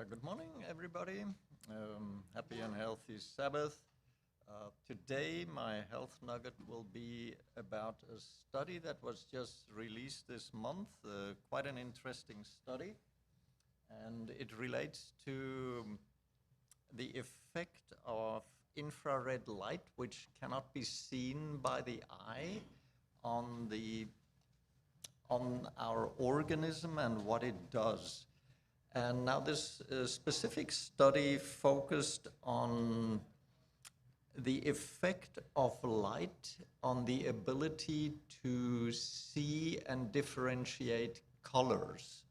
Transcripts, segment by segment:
Good morning, everybody. Happy and healthy Sabbath. Today, my health nugget will be about a study that was just released this month, quite an interesting study, and it relates to the effect of infrared light, which cannot be seen by the eye, on our organism and what it does. And now this specific study focused on the effect of light on the ability to see and differentiate colors.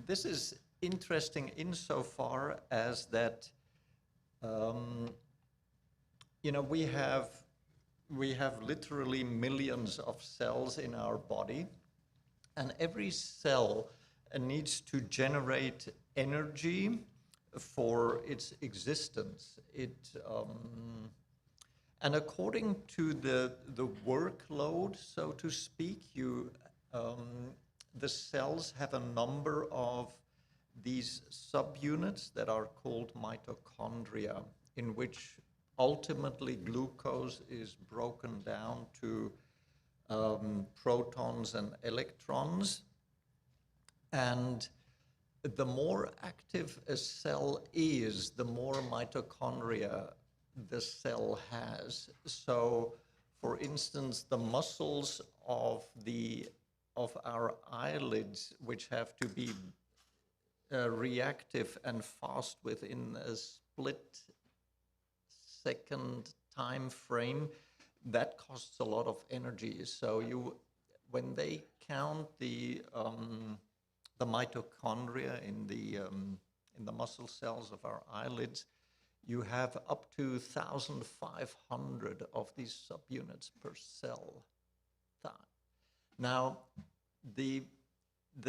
This is interesting insofar as that, we have literally millions of cells in our body, and every cell needs to generate energy for its existence. And according to the workload, so to speak, the cells have a number of these subunits that are called mitochondria, in which ultimately glucose is broken down to protons and electrons. And the more active a cell is, the more mitochondria the cell has. So, for instance, the muscles of our eyelids, which have to be reactive and fast within a split-second time frame, that costs a lot of energy. So when they count the mitochondria in the muscle cells of our eyelids, you have up to 1,500 of these subunits per cell. Now, the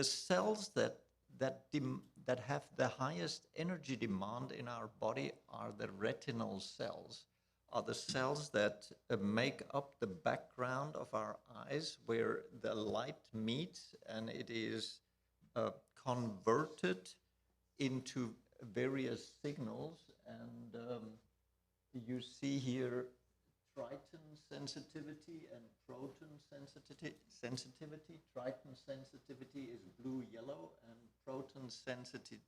cells that have the highest energy demand in our body are the retinal cells, are the cells that make up the background of our eyes, where the light meets and it is converted into various signals. And you see here Triton sensitivity and proton sensitivity. Triton sensitivity is blue-yellow, and proton sensitivity,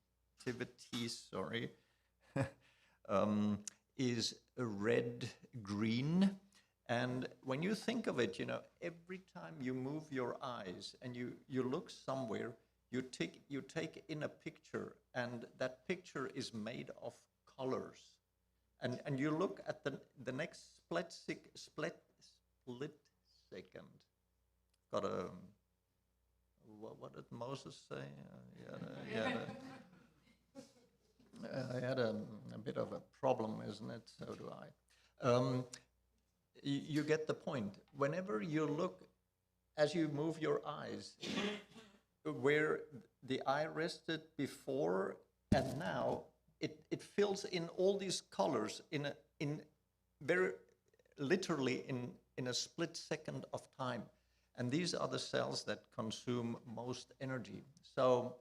is red-green. And when you think of it, every time you move your eyes and you look somewhere, you take in a picture, and that picture is made of colors. And you look at the next split second. Got what did Moses say? I had a bit of a problem, isn't it? So do I. You get the point. Whenever you look, as you move your eyes, where the eye rested before and now, it fills in all these colors in very literally in a split second of time. And these are the cells that consume most energy. So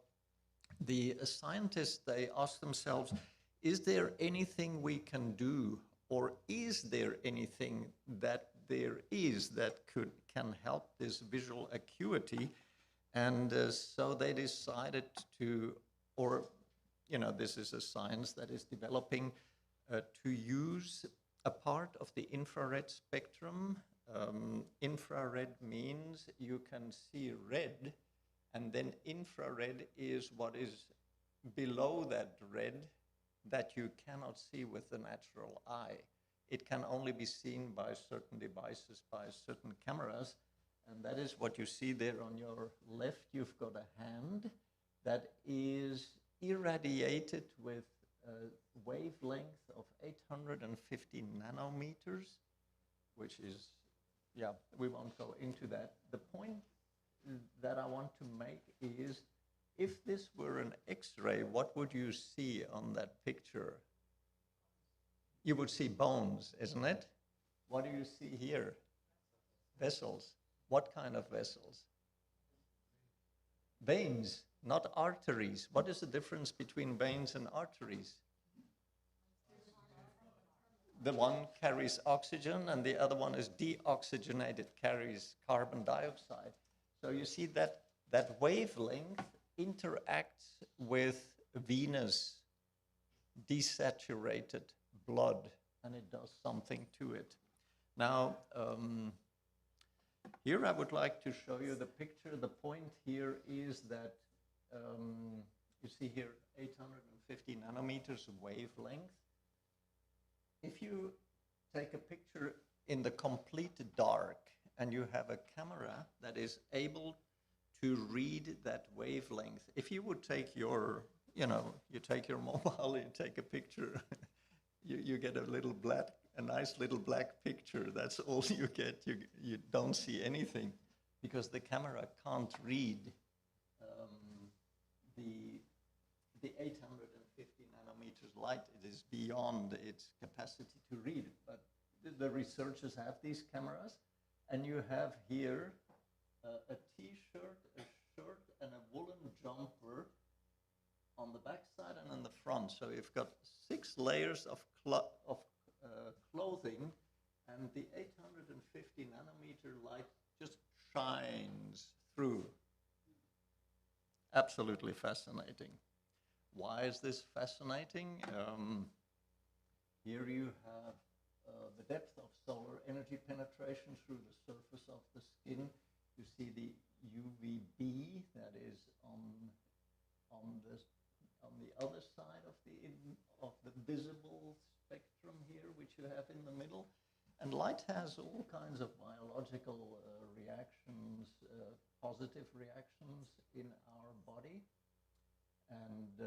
the scientists, they ask themselves, is there anything we can do, or is there anything that there is that can help this visual acuity? And so they decided this is a science that is developing to use a part of the infrared spectrum. Infrared means you can see red, and then infrared is what is below that red that you cannot see with the natural eye. It can only be seen by certain devices, by certain cameras. And that is what you see there on your left. You've got a hand that is irradiated with a wavelength of 850 nanometers, which is, we won't go into that. The point that I want to make is, if this were an X-ray, what would you see on that picture? You would see bones, isn't it? What do you see here? Vessels. What kind of vessels? Veins. not arteries. What is the difference between veins and arteries? The one carries oxygen and the other one is deoxygenated, carries carbon dioxide. So you see that wavelength interacts with venous desaturated blood, and it does something to it. Now, here I would like to show you the picture. The point here is that you see here 850 nanometers wavelength. If you take a picture in the complete dark and you have a camera that is able to read that wavelength, if you would take your, you take your mobile, you take a picture, you get a nice little black picture. That's all you get. You don't see anything because the camera can't read the 850 nanometers light. It is beyond its capacity to read. But the researchers have these cameras, and you have here a t-shirt, a shirt, and a woolen jumper on the back side and on the front. So you've got 6 layers of clothing, and the 850 nanometer light just shines through. Absolutely fascinating. Why is this fascinating? Here you have the depth of solar energy penetration through the surface of the skin. You see the UVB that is on the other side of the visible spectrum here, which you have in the middle. And light has all kinds of biological reactions, positive reactions in our body. And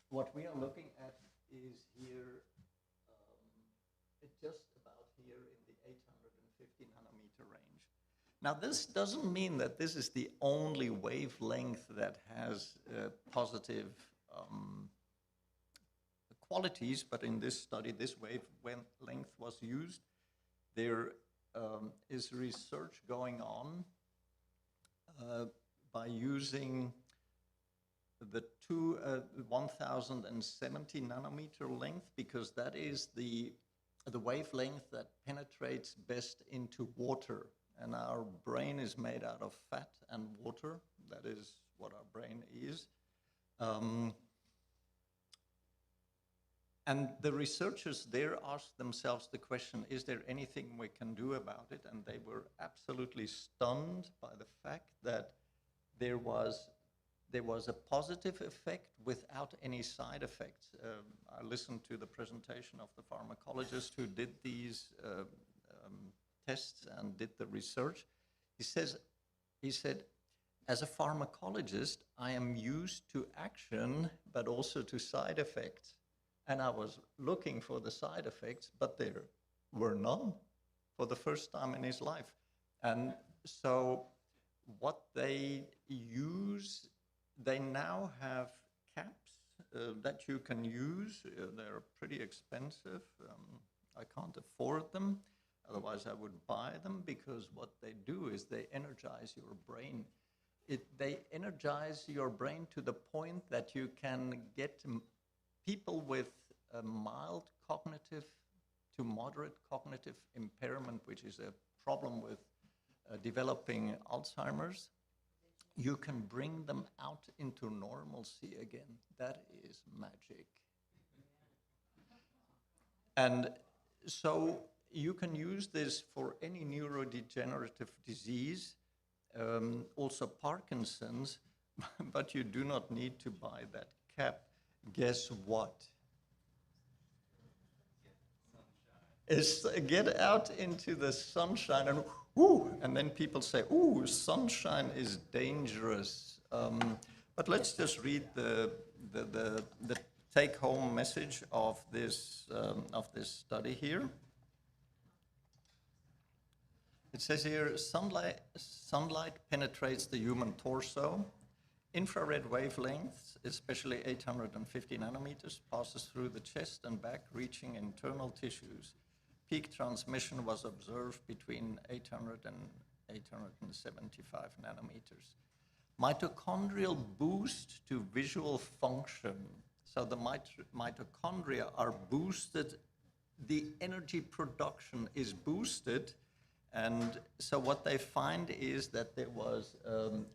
what we are looking at is here, just about here in the 850 nanometer range. Now, this doesn't mean that this is the only wavelength that has positive qualities, but in this study, this wavelength was used. There is research going on by using the 1070 nanometer length, because that is the wavelength that penetrates best into water. And our brain is made out of fat and water. That is what our brain is. And the researchers there asked themselves the question, is there anything we can do about it? And they were absolutely stunned by the fact that there was a positive effect without any side effects. I listened to the presentation of the pharmacologist who did these tests and did the research. He said, as a pharmacologist, I am used to action, but also to side effects. And I was looking for the side effects, but there were none for the first time in his life. And so what they use, they now have caps that you can use. They're pretty expensive. I can't afford them. Otherwise, I would buy them, because what they do is they energize your brain. They energize your brain to the point that you can get people with a mild cognitive to moderate cognitive impairment, which is a problem with developing Alzheimer's. You can bring them out into normalcy again. That is magic. And so you can use this for any neurodegenerative disease, also Parkinson's, but you do not need to buy that cap. Guess what? Is get out into the sunshine, and and then people say, ooh, sunshine is dangerous. But let's just read the take-home message of this study here. It says here, sunlight penetrates the human torso. Infrared wavelengths, especially 850 nanometers, passes through the chest and back, reaching internal tissues. Peak transmission was observed between 800 and 875 nanometers. Mitochondrial boost to visual function. So the mitochondria are boosted, the energy production is boosted, and so what they find is that there was,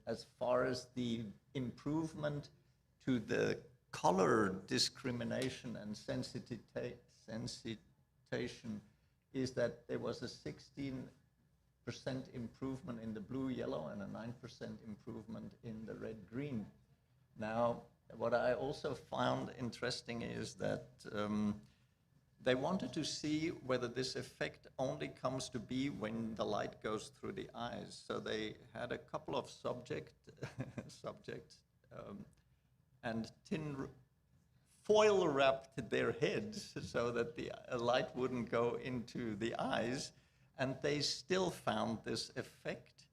as far as the improvement to the color discrimination and sensitization, is that there was a 16% improvement in the blue-yellow and a 9% improvement in the red-green. Now, what I also found interesting is that they wanted to see whether this effect only comes to be when the light goes through the eyes. So they had a couple of subjects and foil wrapped their heads so that the light wouldn't go into the eyes, and they still found this effect.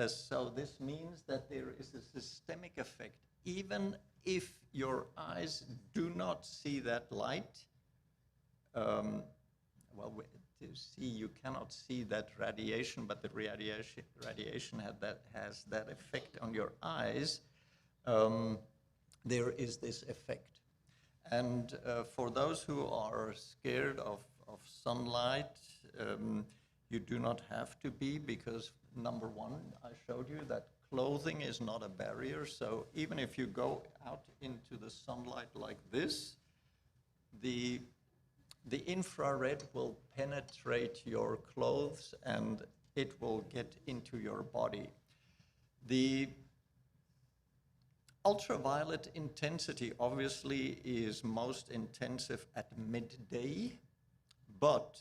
So this means that there is a systemic effect. Even if your eyes do not see that light, to see, you cannot see that radiation, but the radiation has that effect on your eyes. There is this effect. And for those who are scared of sunlight, you do not have to be, because number one, I showed you that clothing is not a barrier. So even if you go out into the sunlight like this, the infrared will penetrate your clothes and it will get into your body. The ultraviolet intensity obviously is most intensive at midday, but,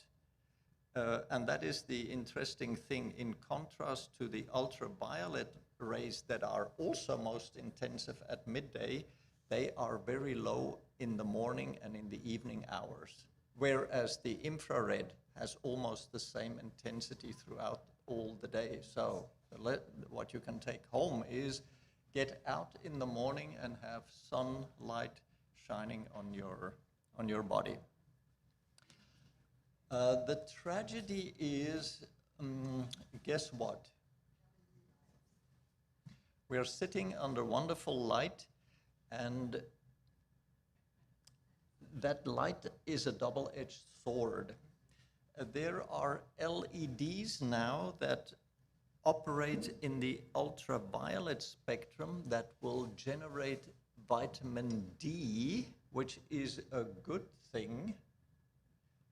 and that is the interesting thing, in contrast to the ultraviolet rays that are also most intensive at midday, they are very low in the morning and in the evening hours, whereas the infrared has almost the same intensity throughout all the day. So what you can take home is get out in the morning and have sunlight shining on your body. The tragedy is, guess what? We are sitting under wonderful light, and that light is a double-edged sword. There are LEDs now that operate in the ultraviolet spectrum that will generate vitamin D, which is a good thing,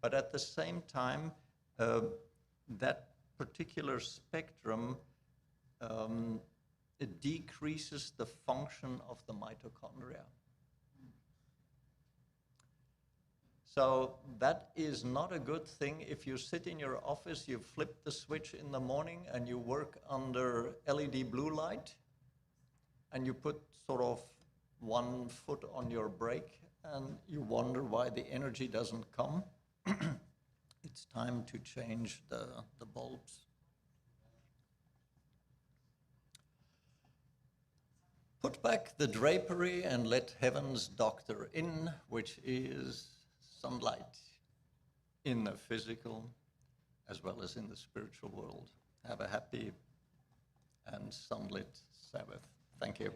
but at the same time, that particular spectrum it decreases the function of the mitochondria. So that is not a good thing. If you sit in your office, you flip the switch in the morning and you work under LED blue light, and you put sort of one foot on your brake and you wonder why the energy doesn't come. It's time to change the bulbs. Put back the drapery and let heaven's doctor in, which is sunlight in the physical as well as in the spiritual world. Have a happy and sunlit Sabbath. Thank you.